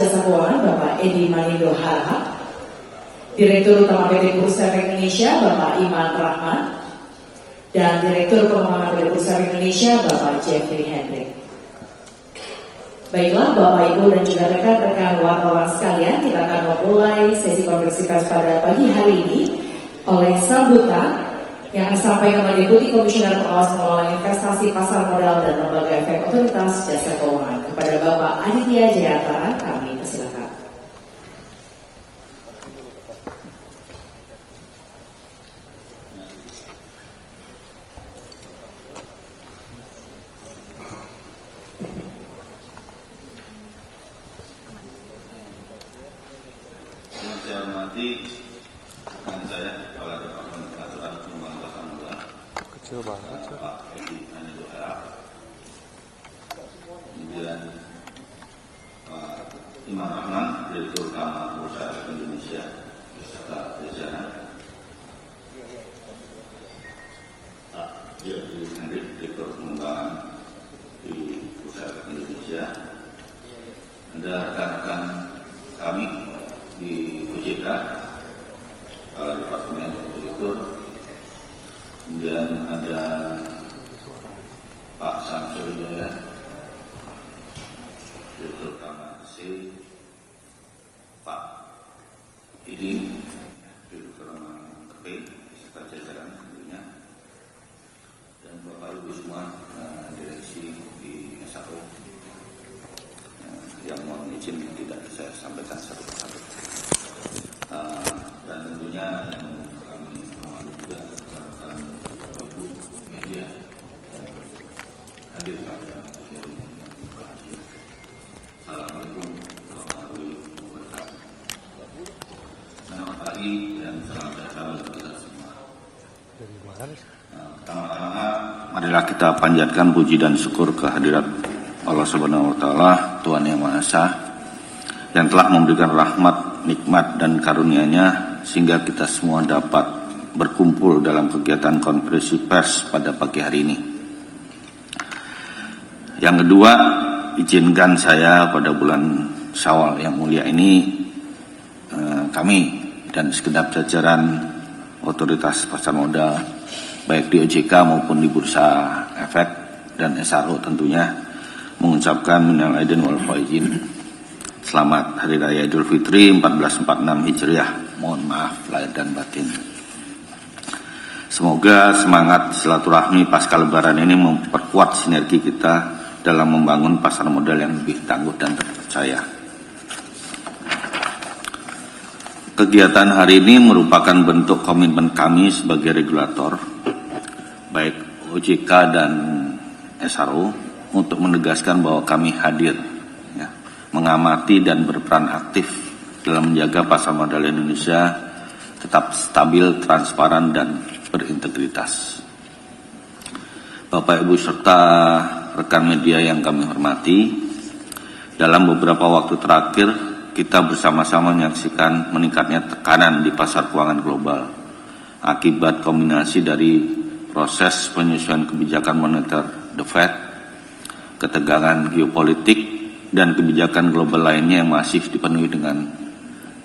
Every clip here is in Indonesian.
Jasa Keuangan Bapak Edi Manindo Harahap, Direktur Utama PT Bursa Efek Indonesia Bapak Iman Rahman, dan Direktur Pengembangan PT Bursa Efek Indonesia Bapak Jeffrey Hendrik. Baiklah Bapak Ibu dan juga rekan-rekan wartawan sekalian, kita akan memulai sesi konferensi pers pada pagi hari ini oleh sambutan yang disampaikan oleh Deputi Komisioner Pengawas Pengelolaan Investasi Pasar Modal dan Lembaga Efek Otoritas Jasa Keuangan kepada Bapak Aditya Jayantara, kami persilakan. Yang saya hormati rekan saya Kepala Departemen Pengaturan Pengembangan Pasar Modal Pak Edi Manindo Harahap, kemudian Pak Iman Rahman, Direktur Utama Bursa Efek Indonesia beserta jajaran, Pak Jeffrey Hendrik, Direktur Pengembangan di Bursa Efek Indonesia, ada rekan-rekan kami di OJK, Kepala Departemen Direktur, kemudian ada Pak Samsul Jaya, Direktur Utama C, Pak Idi, Direktur Utama KP, serta jajaran tentunya, dan Bapak Ibu semua direksi di SAO yang mohon izin tidak saya sampaikan satu persatu. Dan tentunya yang kami hormati juga rekan-rekan Ibu media hadir pada pagi hari ini. Assalamualaikum warahmatullahi wabarakatuh. Selamat pagi dan salam sejahtera untuk kita semua. Pertama-tama, marilah kita panjatkan puji dan syukur kehadirat Allah Subhanahu wa Ta'ala, Tuhan Yang Maha Esa, yang telah memberikan rahmat, nikmat dan karunia-Nya sehingga kita semua dapat berkumpul dalam kegiatan konferensi pers pada pagi hari ini. Yang kedua, izinkan saya pada bulan Syawal yang mulia ini, kami dan segenap jajaran otoritas pasar modal baik di OJK maupun di Bursa Efek dan SRO tentunya mengucapkan minal aidin wal faizin. Selamat Hari Raya Idul Fitri 1446 Hijriah. Mohon maaf lahir dan batin. Semoga semangat silaturahmi pasca Lebaran ini memperkuat sinergi kita dalam membangun pasar modal yang lebih tangguh dan terpercaya. Kegiatan hari ini merupakan bentuk komitmen kami sebagai regulator, baik OJK dan SRO, untuk menegaskan bahwa kami hadir, mengamati dan berperan aktif dalam menjaga pasar modal Indonesia tetap stabil, transparan, dan berintegritas. Bapak, Ibu, serta rekan media yang kami hormati, dalam beberapa waktu terakhir kita bersama-sama menyaksikan meningkatnya tekanan di pasar keuangan global akibat kombinasi dari proses penyesuaian kebijakan moneter The Fed, ketegangan geopolitik, dan kebijakan global lainnya yang masih dipenuhi dengan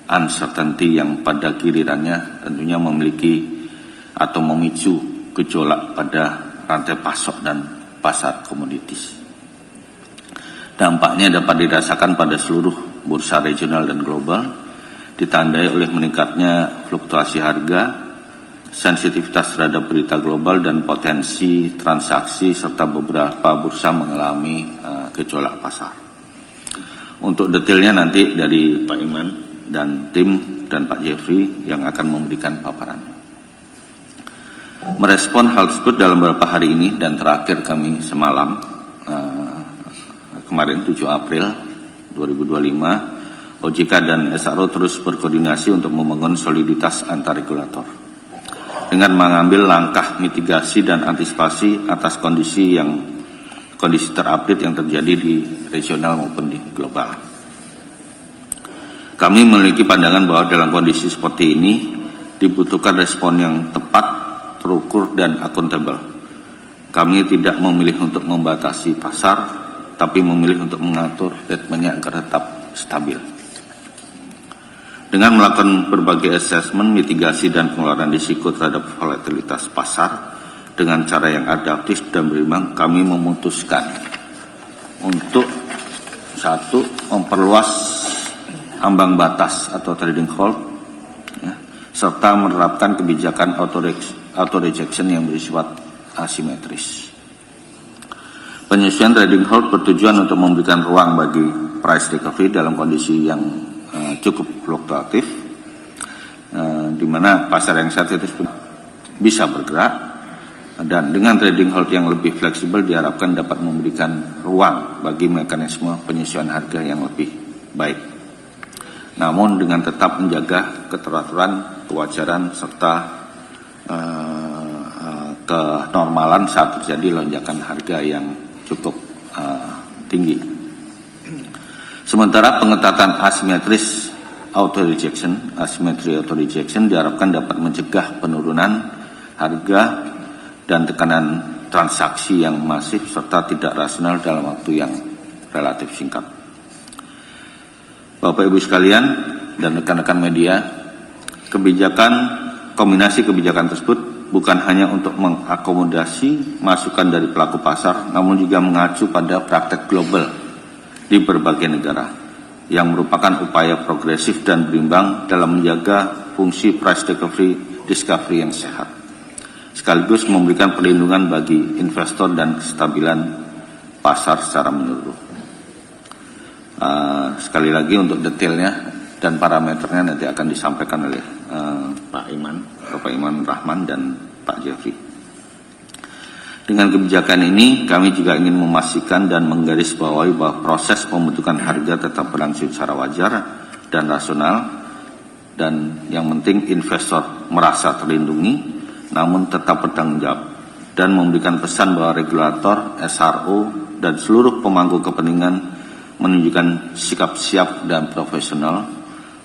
uncertainty yang pada gilirannya tentunya memiliki atau memicu gejolak pada rantai pasok dan pasar komoditis. Dampaknya dapat dirasakan pada seluruh bursa regional dan global, ditandai oleh meningkatnya fluktuasi harga, sensitivitas terhadap berita global, dan potensi transaksi serta beberapa bursa mengalami gejolak pasar. Untuk detailnya nanti dari Pak Iman dan tim dan Pak Jeffrey yang akan memberikan paparan. Merespon hal tersebut dalam beberapa hari ini dan terakhir kami semalam, kemarin 7 April 2025, OJK dan SRO terus berkoordinasi untuk membangun soliditas antar regulator dengan mengambil langkah mitigasi dan antisipasi atas kondisi terupdate yang terjadi di regional maupun di global. Kami memiliki pandangan bahwa dalam kondisi seperti ini dibutuhkan respon yang tepat, terukur, dan akuntabel. Kami tidak memilih untuk membatasi pasar, tapi memilih untuk mengatur ritmenya agar tetap stabil. Dengan melakukan berbagai assessment, mitigasi, dan pengelolaan risiko terhadap volatilitas pasar dengan cara yang adaptif dan berimbang, kami memutuskan untuk satu, memperluas ambang batas atau trading hold, ya, serta menerapkan kebijakan auto rejection yang bersifat asimetris. Penyesuaian trading hold bertujuan untuk memberikan ruang bagi price recovery dalam kondisi yang cukup fluktuatif, di mana pasar yang sensitif bisa bergerak, dan dengan trading hold yang lebih fleksibel diharapkan dapat memberikan ruang bagi mekanisme penyesuaian harga yang lebih baik. Namun dengan tetap menjaga keteraturan, kewajaran, serta kenormalan saat terjadi lonjakan harga yang cukup tinggi. Sementara pengetatan asimetris asymmetry auto rejection diharapkan dapat mencegah penurunan harga dan tekanan transaksi yang masif serta tidak rasional dalam waktu yang relatif singkat. Bapak Ibu sekalian dan rekan-rekan media, kombinasi kebijakan tersebut bukan hanya untuk mengakomodasi masukan dari pelaku pasar, namun juga mengacu pada praktek global di berbagai negara, yang merupakan upaya progresif dan berimbang dalam menjaga fungsi price discovery yang sehat, sekaligus memberikan perlindungan bagi investor dan kestabilan pasar secara menyeluruh. Sekali lagi untuk detailnya dan parameternya nanti akan disampaikan oleh Bapak Iman Rahman dan Pak Jeffrey. Dengan kebijakan ini kami juga ingin memastikan dan menggarisbawahi bahwa proses pembentukan harga tetap berlangsung secara wajar dan rasional, dan yang penting investor merasa terlindungi namun tetap bertanggung jawab, dan memberikan pesan bahwa regulator, SRO, dan seluruh pemangku kepentingan menunjukkan sikap siap dan profesional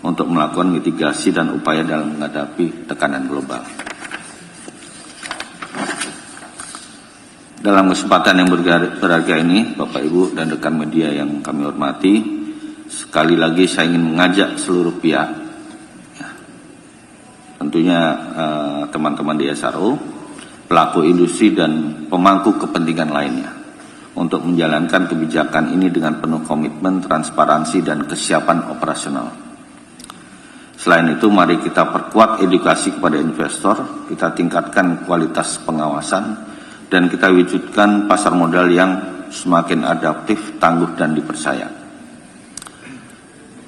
untuk melakukan mitigasi dan upaya dalam menghadapi tekanan global. Dalam kesempatan yang berharga ini, Bapak Ibu dan rekan media yang kami hormati, sekali lagi saya ingin mengajak seluruh pihak, tentunya teman-teman di SRO, pelaku industri dan pemangku kepentingan lainnya, untuk menjalankan kebijakan ini dengan penuh komitmen, transparansi, dan kesiapan operasional. Selain itu, mari kita perkuat edukasi kepada investor, kita tingkatkan kualitas pengawasan, dan kita wujudkan pasar modal yang semakin adaptif, tangguh, dan dipercaya.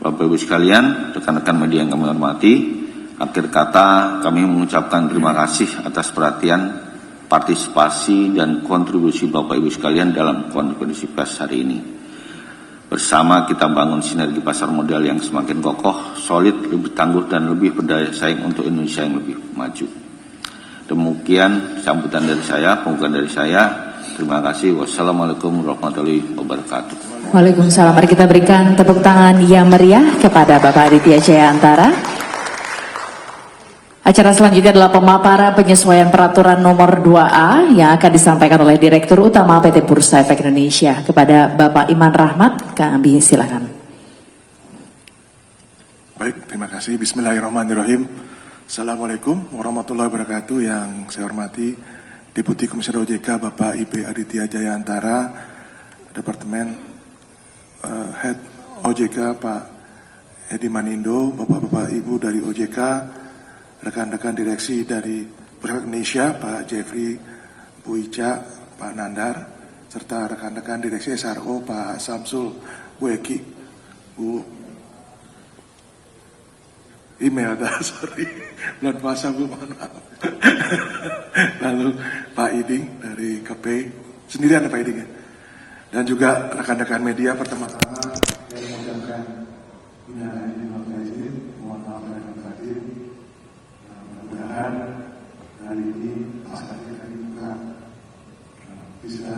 Bapak Ibu sekalian, rekan-rekan media yang kami hormati, akhir kata kami mengucapkan terima kasih atas perhatian, partisipasi, dan kontribusi Bapak Ibu sekalian dalam konferensi pers hari ini. Bersama kita bangun sinergi pasar modal yang semakin kokoh, solid, lebih tangguh, dan lebih berdaya saing untuk Indonesia yang lebih maju. Demikian sambutan dari saya, pembukaan dari saya. Terima kasih. Wassalamualaikum warahmatullahi wabarakatuh. Waalaikumsalam. Mari kita berikan tepuk tangan yang meriah kepada Bapak Aditya Jaya Antara. Acara selanjutnya adalah pemaparan penyesuaian peraturan nomor 2A yang akan disampaikan oleh Direktur Utama PT Bursa Efek Indonesia. Kepada Bapak Iman Rahmat, kami silakan. Baik, terima kasih. Bismillahirrahmanirrahim. Assalamualaikum warahmatullahi wabarakatuh. Yang saya hormati Deputi Komisioner OJK Bapak IB Aditya Jaya Antara, Departemen Head OJK Pak Edi Manindo, Bapak-Bapak Ibu dari OJK, rekan-rekan direksi dari Bursa Indonesia, Pak Jeffrey, Bu Ica, Pak Nandar, serta rekan-rekan direksi SRO, Pak Samsul, Bu Eki, Bu Imelda, sorry, bulan puasa Bu, mohon maaf. Lalu Pak Iding dari KP, sendirian Pak Iding ya. Dan juga rekan-rekan media, pertama-tama yang mengucapkan minal aidin wal faizin, mohon maaf lahir dan batin. Mudah-mudahan hari ini pasar kita dibuka bisa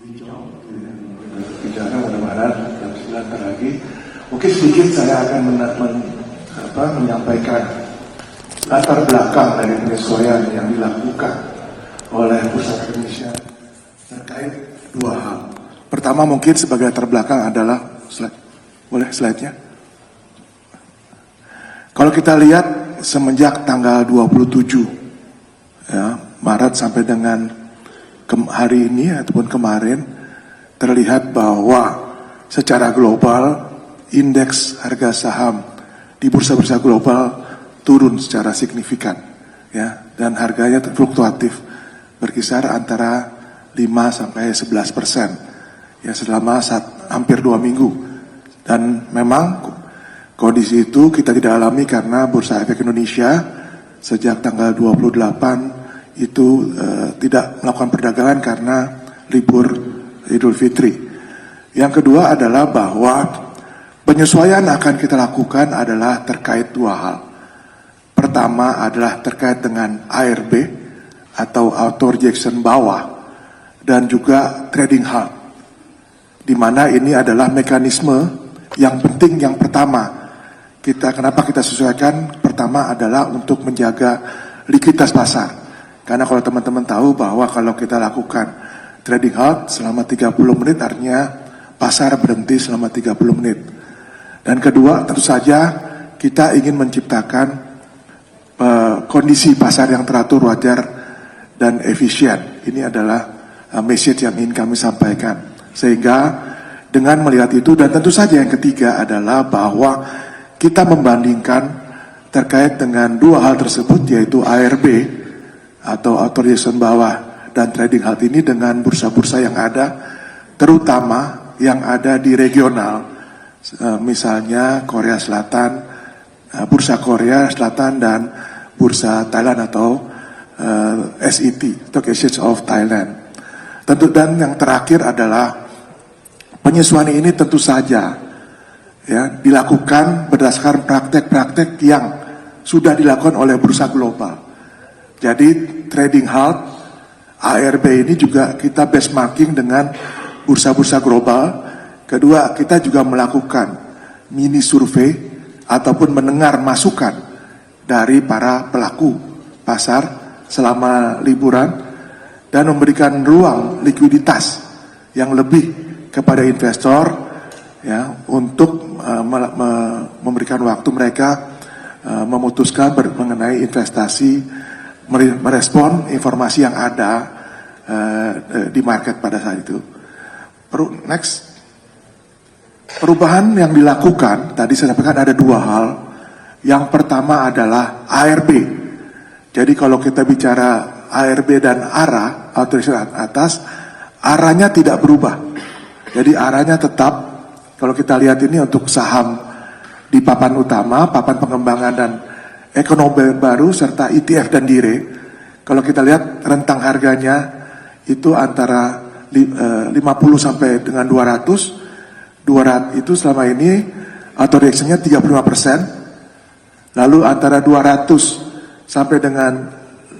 hijau, bicara mudah-mudahan dalam sebentar lagi. Mungkin sedikit saya akan menyampaikan latar belakang dari penyesuaian yang dilakukan oleh Bursa Efek Indonesia terkait dua hal. Pertama mungkin sebagai latar belakang adalah Boleh slide-nya? Kalau kita lihat semenjak tanggal 27 ya, Maret sampai dengan hari ini ataupun kemarin, terlihat bahwa secara global indeks harga saham di bursa-bursa global turun secara signifikan ya, dan harganya fluktuatif berkisar antara 5 sampai 11% ya selama hampir 2 minggu. Dan memang kondisi itu kita tidak alami karena Bursa Efek Indonesia sejak tanggal 28 itu tidak melakukan perdagangan karena libur Idul Fitri. Yang kedua adalah bahwa penyesuaian akan kita lakukan adalah terkait dua hal. Pertama adalah terkait dengan ARB atau auto rejection bawah dan juga trading halt, di mana ini adalah mekanisme yang penting. Yang pertama, kenapa kita sesuaikan? Pertama adalah untuk menjaga likuiditas pasar. Karena kalau teman-teman tahu bahwa kalau kita lakukan trading halt selama 30 menit, artinya pasar berhenti selama 30 menit. Dan kedua, tentu saja kita ingin menciptakan kondisi pasar yang teratur, wajar, dan efisien. Ini adalah message yang ingin kami sampaikan. Sehingga dengan melihat itu, dan tentu saja yang ketiga adalah bahwa kita membandingkan terkait dengan dua hal tersebut, yaitu ARB atau authorization bawah dan trading halt ini dengan bursa-bursa yang ada, terutama yang ada di regional, misalnya Korea Selatan, bursa Korea Selatan dan bursa Thailand atau SET, Stock Exchange of Thailand. Tentu, dan yang terakhir adalah penyesuaian ini tentu saja ya dilakukan berdasarkan praktek-praktek yang sudah dilakukan oleh bursa global. Jadi trading halt, ARB ini juga kita benchmarking dengan bursa-bursa global. Kedua, kita juga melakukan mini survei ataupun mendengar masukan dari para pelaku pasar selama liburan dan memberikan ruang likuiditas yang lebih kepada investor ya untuk memberikan waktu mereka memutuskan mengenai investasi, merespon informasi yang ada di market pada saat itu. Next. Perubahan yang dilakukan tadi saya sampaikan ada dua hal. Yang pertama adalah ARB. Jadi kalau kita bicara ARB dan ARA, authorization atas, arahnya tidak berubah. Jadi arahnya tetap, kalau kita lihat ini untuk saham di papan utama, papan pengembangan dan ekonomi baru, serta ETF dan DIRE, kalau kita lihat rentang harganya itu antara 50 sampai dengan 200 itu selama ini auto reaction-nya 35%, lalu antara 200 sampai dengan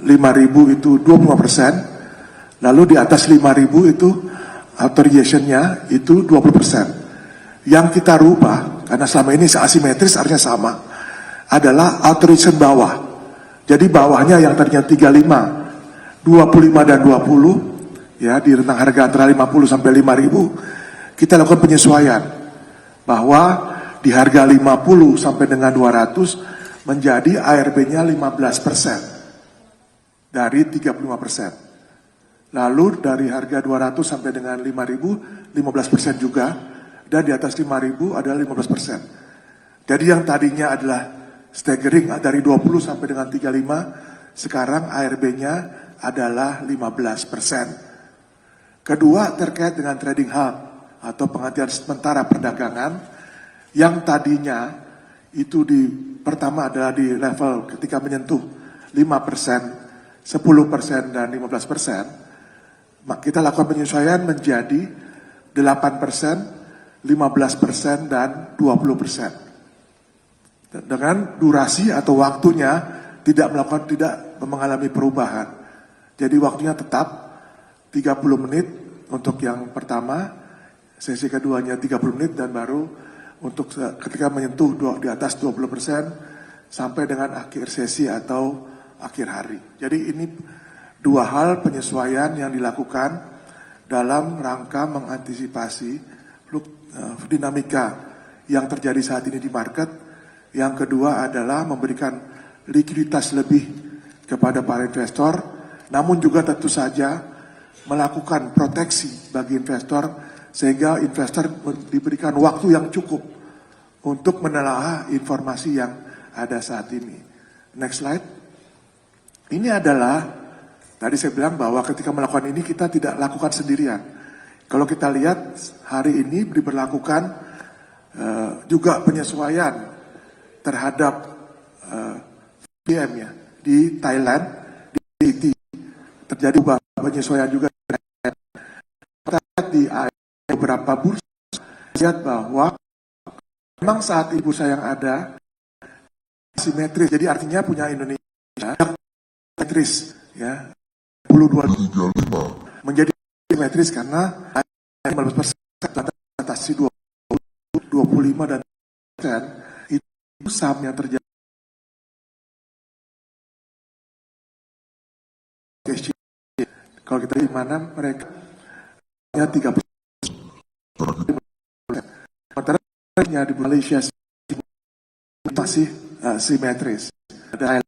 5.000 itu 25%, lalu di atas 5.000 itu authorizationnya itu 20%. Yang kita rubah, karena selama ini asimetris artinya sama, adalah authorization bawah. Jadi bawahnya yang tadinya 35, 25 dan 20, ya di rentang harga antara 50 sampai 5.000, kita lakukan penyesuaian. Bahwa di harga 50 sampai dengan 200 menjadi ARB-nya 15% dari 35%. Lalu dari harga 200 sampai dengan 5.000, 15% juga, dan di atas 5.000 adalah 15%. Jadi yang tadinya adalah staggering dari 20 sampai dengan 35, sekarang ARB-nya adalah 15%. Kedua, terkait dengan trading halt atau penghentian sementara perdagangan, yang tadinya itu pertama adalah di level ketika menyentuh 5%, 10% dan 15%, kita lakukan penyesuaian menjadi 8%, 15% dan 20%. Dengan durasi atau waktunya tidak mengalami perubahan. Jadi waktunya tetap 30 menit untuk yang pertama, sesi keduanya 30 menit, dan baru untuk ketika menyentuh di atas 20% sampai dengan akhir sesi atau akhir hari. Jadi ini dua hal penyesuaian yang dilakukan dalam rangka mengantisipasi dinamika yang terjadi saat ini di market. Yang kedua adalah memberikan likuiditas lebih kepada para investor, namun juga tentu saja melakukan proteksi bagi investor sehingga investor diberikan waktu yang cukup untuk menelaah informasi yang ada saat ini. Next slide. Ini adalah, tadi saya bilang bahwa ketika melakukan ini kita tidak lakukan sendirian. Kalau kita lihat hari ini diberlakukan juga penyesuaian terhadap VM ya di Thailand, di City terjadi penyesuaian juga di beberapa bursa. Lihat bahwa memang saat ini bursa yang ada simetris, jadi artinya punya Indonesia simetris ya 22 menjadi simetris karena 15% atasi 25 dan itu saham yang terjadi kalau kita di mana mereka ya 30% sementara di Malaysia masih simetris, ada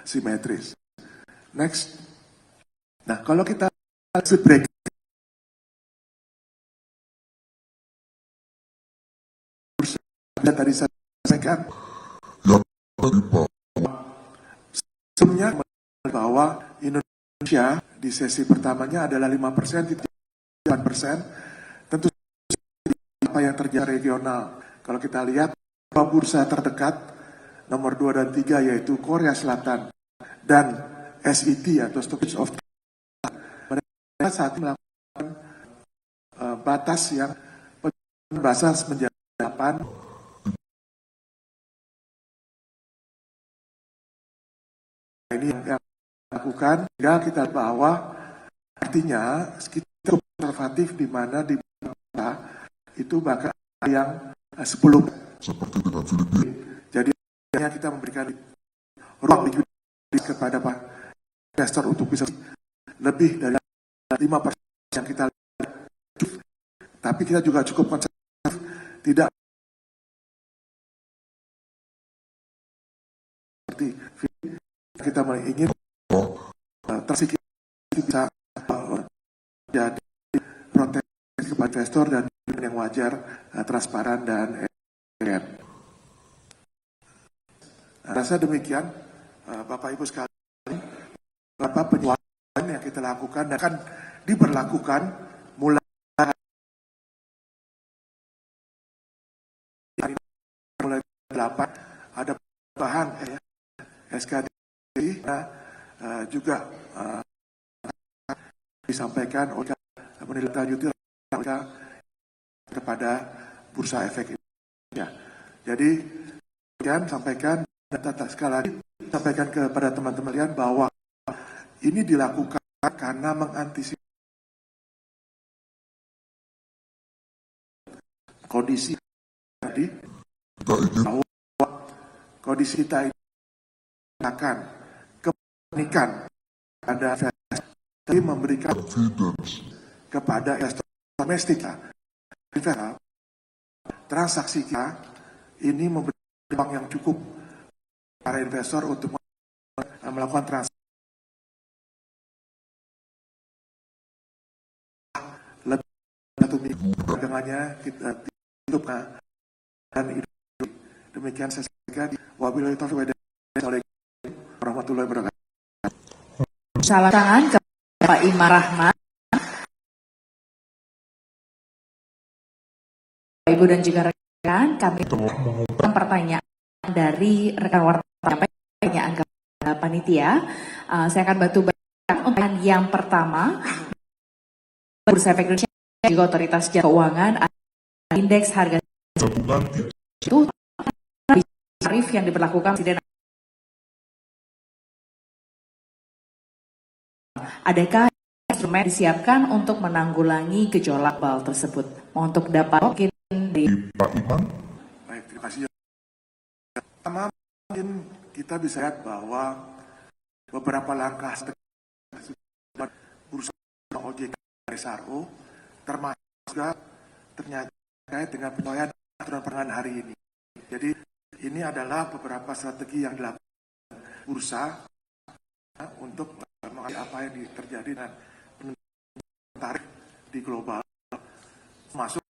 simetris. Next. Nah, kalau kita break tadi saya sampaikan sebelumnya bahwa Indonesia di sesi pertamanya adalah 5%, 8%. Tentu apa yang terjadi regional. Kalau kita lihat bursa terdekat nomor 2 dan 3 yaitu Korea Selatan dan SET atau Stock Exchange of mereka saat ini melakukan batas yang batas menjadi 8. Ini yang dilakukan sehingga kita bahwa artinya kita konservatif di mana di kita itu bahkan yang 10 seperti dengan Filipina. Jadi kita memberikan ruang likuiditas kepada Pak investor untuk bisa lebih dari 5% yang kita lihat. Tapi kita juga cukup konservatif, tidak seperti kita ingin tersikir bisa jadi proteksi kepada investor dan yang wajar, transparan dan rasa demikian, Bapak Ibu sekalian, beberapa penyesuaian yang kita lakukan dan akan diberlakukan mulai 8 ada perubahan SKD juga disampaikan oleh menindaklanjuti kepada Bursa Efek Indonesia. Jadi kemudian sampaikan sekali lagi sampaikan kepada teman-teman lihat bahwa ini dilakukan karena mengantisipasi kondisi tadi bahwa kondisi kita akan kepanikan pada investasi memberikan kepada investor domestik transaksi kita ini memberi uang yang cukup para investor untuk melakukan transaksi lebih 1 minggu dagangannya kita tutup dan itu demikian saya sampaikan. Wabillahi taufiq wal hidayah. Warahmatullahi wabarakatuh. Salam tangan ke Pak Imar Rahmat. Ibu dan juga rekan, kami mengumpulkan pertanyaan dari rekan wartawan, pertanyaan kepada panitia. Saya akan bantu untuk yang pertama, Bursa Efek Indonesia juga Otoritas Jasa Keuangan indeks harga itu tarif yang diberlakukan Presiden. Adakah instrumen disiapkan untuk menanggulangi gejolak global tersebut? Untuk dapat mungkin di Pak Iman. Baik, terima kasih. Pertama, mungkin kita bisa lihat bahwa beberapa langkah bursa OJK dan SRO termasuk juga ternyata terkait dengan penyesuaian aturan perdagangan hari ini. Jadi ini adalah beberapa strategi yang dilakukan bursa untuk mengenai apa yang terjadi dan tarif di global, masuk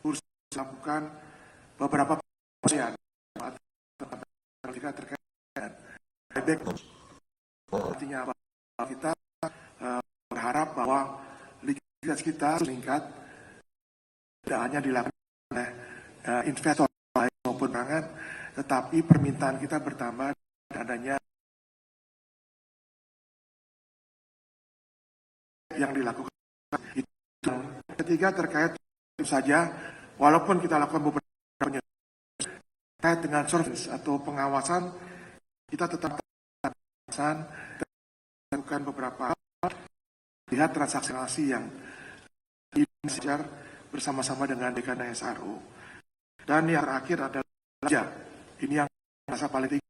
bursa melakukan beberapa penyesuaian terkait dengan buyback. Artinya apa? Kita berharap bahwa likuiditas kita meningkat, tidak hanya dilakukan oleh investor maupun pangan, tetapi permintaan kita bertambah dan adanya yang dilakukan. Ketiga terkait tentu saja, walaupun kita lakukan beberapa penyesuaian terkait dengan surveillance atau pengawasan, kita tetap lakukan beberapa lihat transaksi yang diinisiar bersama-sama dengan Dekan SRO. Dan yang terakhir adalah ini yang merasa paling tinggi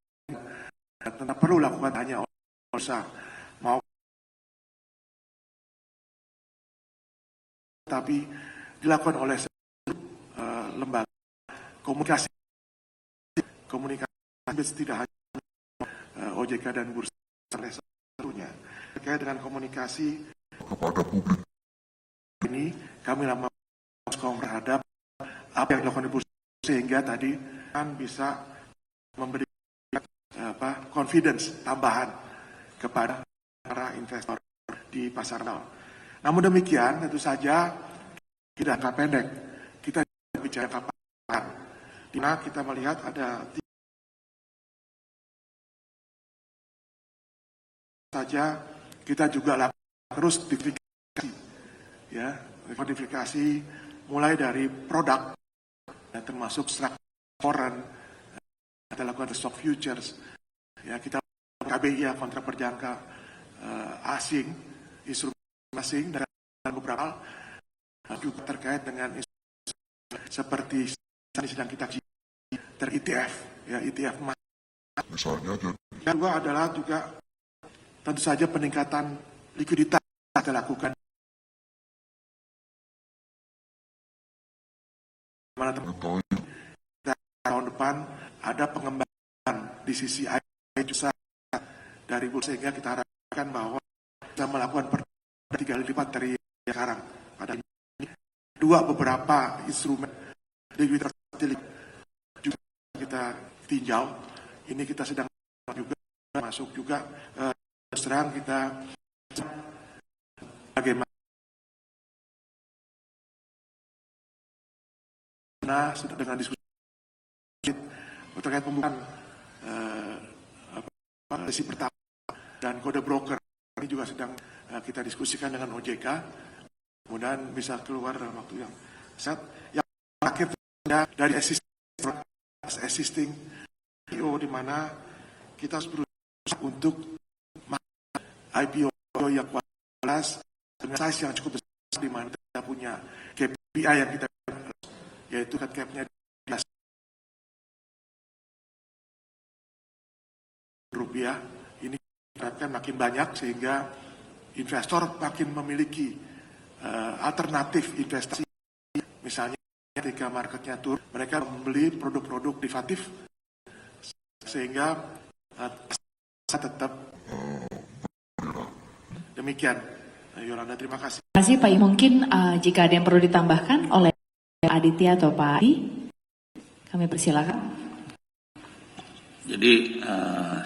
dan tetap perlu lakukan hanya oleh bursa mau tapi dilakukan oleh lembaga komunikasi tidak hanya OJK dan bursa satunya terkait dengan komunikasi kepada publik. Ini kami lama terhadap apa yang dilakukan di bursa sehingga tadi kan bisa memberi confidence tambahan kepada para investor di pasar modal. Namun demikian tentu saja tidak jangka pendek, kita bicara jangka panjang, di mana kita melihat ada saja kita juga lakukan terus modifikasi, ya, modifikasi mulai dari produk, ya, termasuk foreign, kita lakukan stock futures, ya, kita KBI kontrak berjangka asing, instrumen asing dan beberapa juga terkait dengan seperti sedang kita ETF, ya, ETF misalnya. Yang kedua adalah juga tentu saja peningkatan likuiditas kita lakukan. Mana teman-teman, tahun depan ada pengembangan di sisi jusa dari bursa sehingga kita harapkan bahwa kita melakukan 3 kali lipat dari sekarang. Pada ini dua beberapa instrumen likuiditas juga kita tinjau. Ini kita sedang juga masuk juga serang kita bagaimana sudah dengan diskusi terkait pembukaan sesi pertama dan kode broker ini juga sedang kita diskusikan dengan OJK, kemudian bisa keluar dalam waktu yang saat yang terakhir dari existing IPO di mana kita harus berusaha untuk IPO yang kualitas dengan size yang cukup besar di mana kita punya KPI yang kita yaitu cap-nya rupiah. Ini harapkan makin banyak sehingga investor makin memiliki alternatif investasi. Misalnya ketika marketnya turun, mereka membeli produk-produk derivatif sehingga tetap demikian. Yolanda, terima kasih. Terima kasih Pak. Mungkin jika ada yang perlu ditambahkan oleh Aditya atau Pak Adi, kami persilakan. Jadi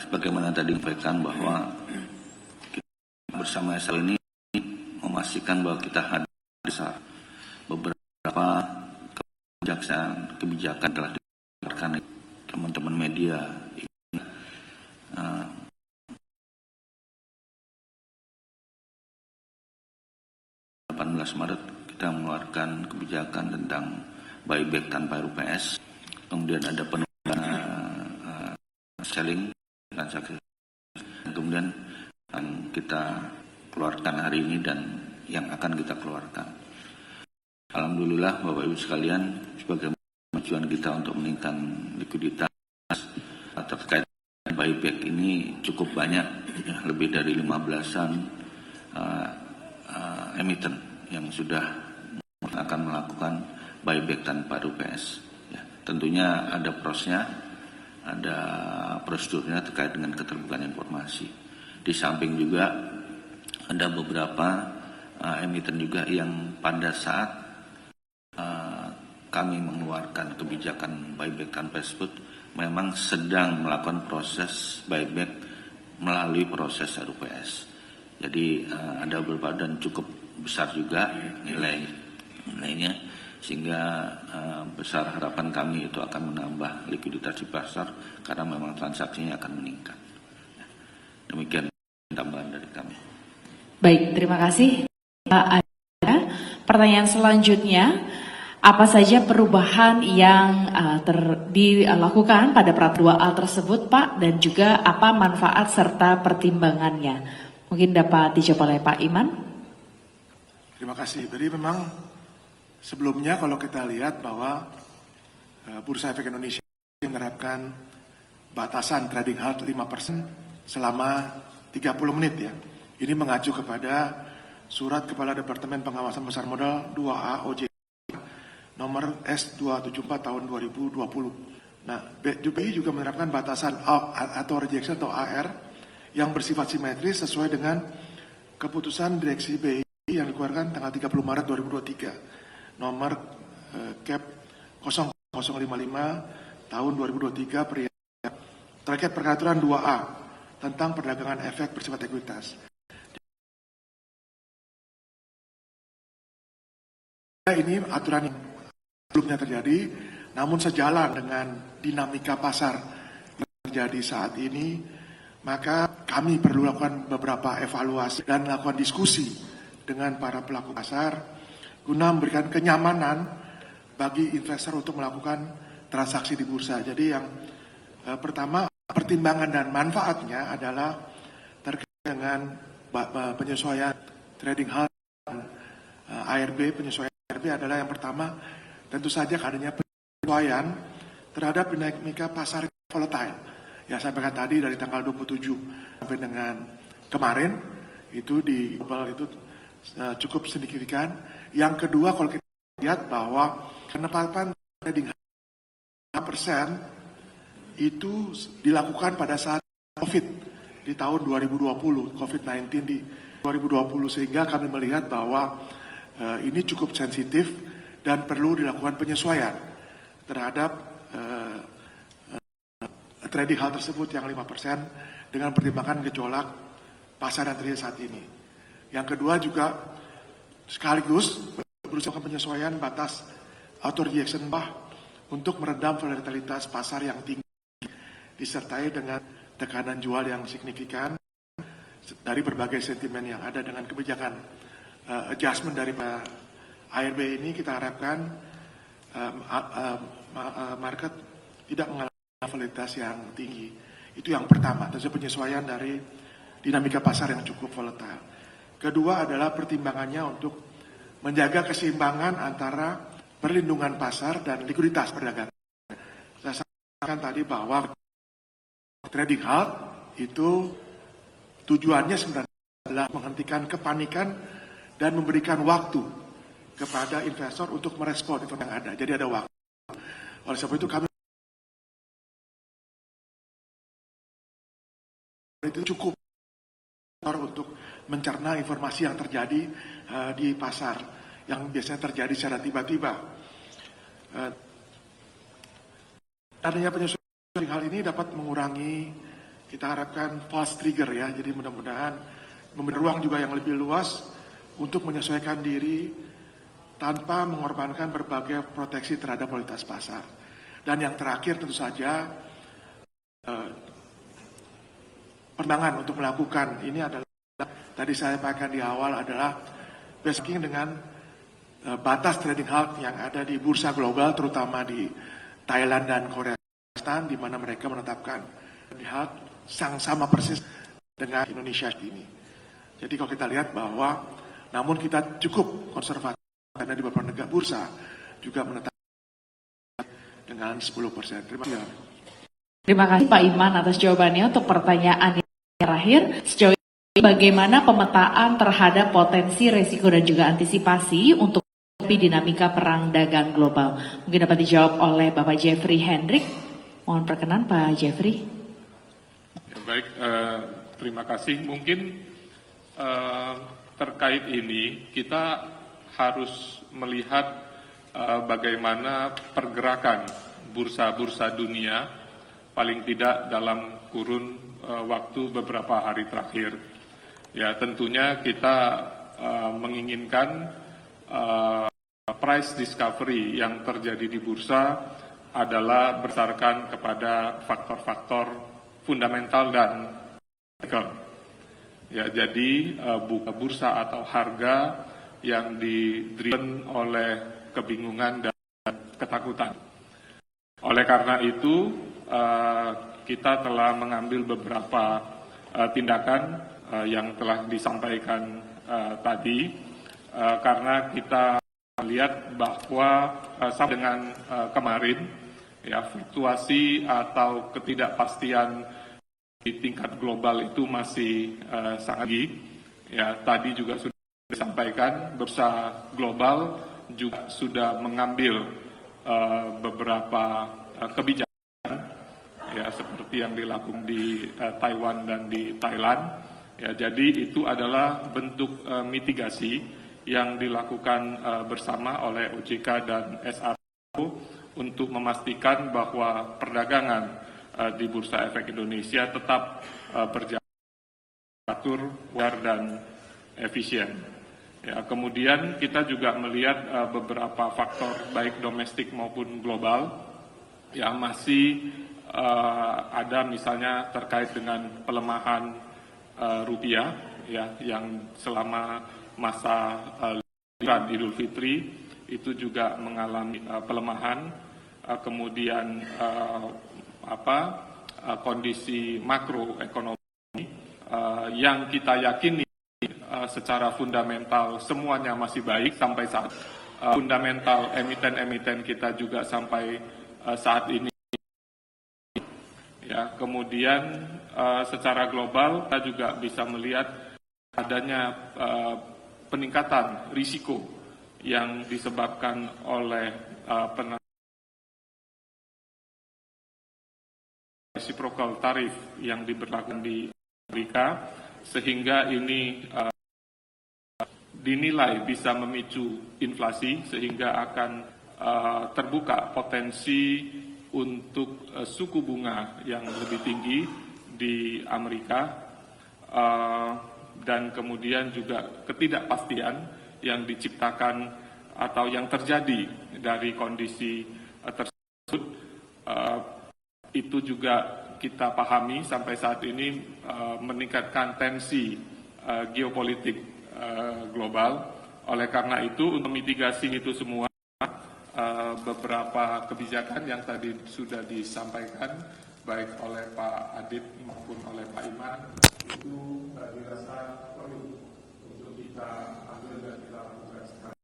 sebagaimana tadi disampaikan bahwa kita bersama SL ini memastikan bahwa kita hadir beberapa kebijakan telah dikeluarkan teman-teman media. 18 Maret kita mengeluarkan kebijakan tentang buyback tanpa RUPS, kemudian ada penurunan selling transaksi, kemudian kita keluarkan hari ini dan yang akan kita keluarkan. Alhamdulillah Bapak Ibu sekalian, sebagai tujuan kita untuk meningkatkan likuiditas terkait buyback ini cukup banyak, ya, lebih dari 15-an emiten yang sudah buyback tanpa RUPS. Ya, tentunya ada prosesnya, ada prosedurnya terkait dengan keterbukaan informasi. Di samping juga ada beberapa emiten juga yang pada saat kami mengeluarkan kebijakan buyback tanpa tersebut memang sedang melakukan proses buyback melalui proses RUPS. Jadi ada beberapa dan cukup besar juga nilainya, sehingga besar harapan kami itu akan menambah likuiditas di pasar karena memang transaksinya akan meningkat. Demikian tambahan dari kami. Baik, terima kasih. Ada pertanyaan selanjutnya. Apa saja perubahan yang dilakukan pada peraturan 2A tersebut, Pak, dan juga apa manfaat serta pertimbangannya? Mungkin dapat dijawab oleh Pak Iman. Terima kasih. Jadi memang sebelumnya kalau kita lihat bahwa Bursa Efek Indonesia menerapkan batasan trading halt 5% selama 30 menit ya. Ini mengacu kepada Surat Kepala Departemen Pengawasan Pasar Modal 2A OJK nomor S274 tahun 2020. Nah, BI juga menerapkan batasan atau rejection atau AR yang bersifat simetris sesuai dengan keputusan Direksi BI yang dikeluarkan tanggal 30 Maret 2023 nomor Cap 0055 tahun 2023 terkait peraturan 2A tentang perdagangan efek bersifat ekuitas. Ini aturan yang sebelumnya terjadi, namun sejalan dengan dinamika pasar yang terjadi saat ini, maka kami perlu lakukan beberapa evaluasi dan melakukan diskusi dengan para pelaku pasar guna memberikan kenyamanan bagi investor untuk melakukan transaksi di bursa. Jadi yang pertama, pertimbangan dan manfaatnya adalah terkait dengan penyesuaian trading halt ARB. Penyesuaian ARB adalah yang pertama, tentu saja adanya penyesuaian terhadap dinamika pasar volatile. Ya, saya sampaikan tadi dari tanggal 27 sampai dengan kemarin itu di global itu cukup signifikan. Yang kedua, kalau kita lihat bahwa penetapan trading 5% itu dilakukan pada saat COVID di tahun 2020, COVID-19 di 2020, sehingga kami melihat bahwa ini cukup sensitif dan perlu dilakukan penyesuaian terhadap trading halt tersebut yang 5% dengan pertimbangan gejolak pasar yang terjadi saat ini. Yang kedua juga sekaligus berusaha penyesuaian batas auto rejection untuk meredam volatilitas pasar yang tinggi disertai dengan tekanan jual yang signifikan dari berbagai sentimen yang ada. Dengan kebijakan adjustment dari ARB ini kita harapkan market tidak mengalami volatilitas yang tinggi. Itu yang pertama, tentu penyesuaian dari dinamika pasar yang cukup volatile. Kedua adalah pertimbangannya untuk menjaga keseimbangan antara perlindungan pasar dan likuiditas perdagangan. Saya sampaikan tadi bahwa trading halt itu tujuannya sebenarnya adalah menghentikan kepanikan dan memberikan waktu kepada investor untuk merespon informasi yang ada. Jadi ada waktu. Oleh sebab itu kami itu cukup untuk mencerna informasi yang terjadi di pasar yang biasanya terjadi secara tiba-tiba. Adanya penyesuaian hal ini dapat mengurangi, kita harapkan false trigger ya. Jadi mudah-mudahan memberi ruang juga yang lebih luas untuk menyesuaikan diri tanpa mengorbankan berbagai proteksi terhadap volatilitas pasar. Dan yang terakhir tentu saja pertimbangan untuk melakukan ini adalah tadi saya sampaikan di awal adalah basing dengan batas trading halt yang ada di bursa global terutama di Thailand dan Korea Selatan di mana mereka menetapkan trading halt sama persis dengan Indonesia ini. Jadi kalau kita lihat bahwa namun kita cukup konservatif karena di beberapa negara bursa juga menetapkan dengan 10%. Terima kasih. Terima kasih Pak Iman atas jawabannya. Untuk pertanyaan yang terakhir, sejauh ini bagaimana pemetaan terhadap potensi, resiko dan juga antisipasi untuk menghadapi dinamika perang dagang global? Mungkin dapat dijawab oleh Bapak Jeffrey Hendrik. Mohon perkenan Pak Jeffrey. Ya, baik, terima kasih. Mungkin terkait ini kita harus melihat bagaimana pergerakan bursa-bursa dunia paling tidak dalam kurun waktu beberapa hari terakhir. Ya, tentunya kita menginginkan price discovery yang terjadi di bursa adalah berdasarkan kepada faktor-faktor fundamental dan teknikal. Ya, jadi bursa atau harga yang di-driven oleh kebingungan dan ketakutan. Oleh karena itu, kita telah mengambil beberapa tindakan yang telah disampaikan tadi, karena kita melihat bahwa sama dengan kemarin, ya, fluktuasi atau ketidakpastian di tingkat global itu masih sangat tinggi. Ya, tadi juga sudah disampaikan, bursa global juga sudah mengambil beberapa kebijakan, ya, seperti yang dilakukan di Taiwan dan di Thailand. Ya, jadi itu adalah bentuk mitigasi yang dilakukan bersama oleh OJK dan SRO untuk memastikan bahwa perdagangan di Bursa Efek Indonesia tetap berjalan teratur, fair dan efisien. Ya, kemudian kita juga melihat beberapa faktor baik domestik maupun global yang masih ada, misalnya terkait dengan pelemahan rupiah, ya, yang selama masa Idul Fitri itu juga mengalami pelemahan. Kemudian kondisi makroekonomi yang kita yakini secara fundamental semuanya masih baik sampai saat fundamental emiten-emiten kita juga sampai saat ini. Ya, kemudian secara global kita juga bisa melihat adanya peningkatan risiko yang disebabkan oleh reciprocal tarif yang diberlakukan di Amerika, sehingga ini dinilai bisa memicu inflasi, sehingga akan terbuka potensi untuk suku bunga yang lebih tinggi di Amerika, dan kemudian juga ketidakpastian yang diciptakan atau yang terjadi dari kondisi tersebut, itu juga kita pahami sampai saat ini meningkatkan tensi geopolitik global. Oleh karena itu, untuk mitigasi itu semua, beberapa kebijakan yang tadi sudah disampaikan baik oleh Pak Adit maupun oleh Pak Iman itu dirasa perlu untuk kita ambil dan kita lakukan sekarang.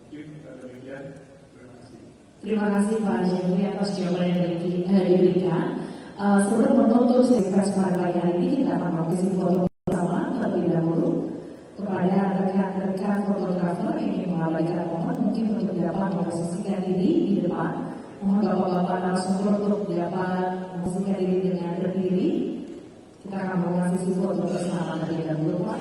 Mungkin demikian. Terima kasih. Terima kasih Pak Jeffrey atas jawaban yang diberikan. Sebelum menutup sesi pada pagi hari ini, kita akan melakukan foto bersama terlebih dahulu. Kepada rekan-rekan fotografer yang ingin mengabadikan momen, mungkin untuk dapat memposisikan diri di depan. Mohon bapak-bapak narasumber untuk dapat memposisikan diri dengan berdiri. Kita akan melakukan sesi foto bersama terlebih dahulu, Pak.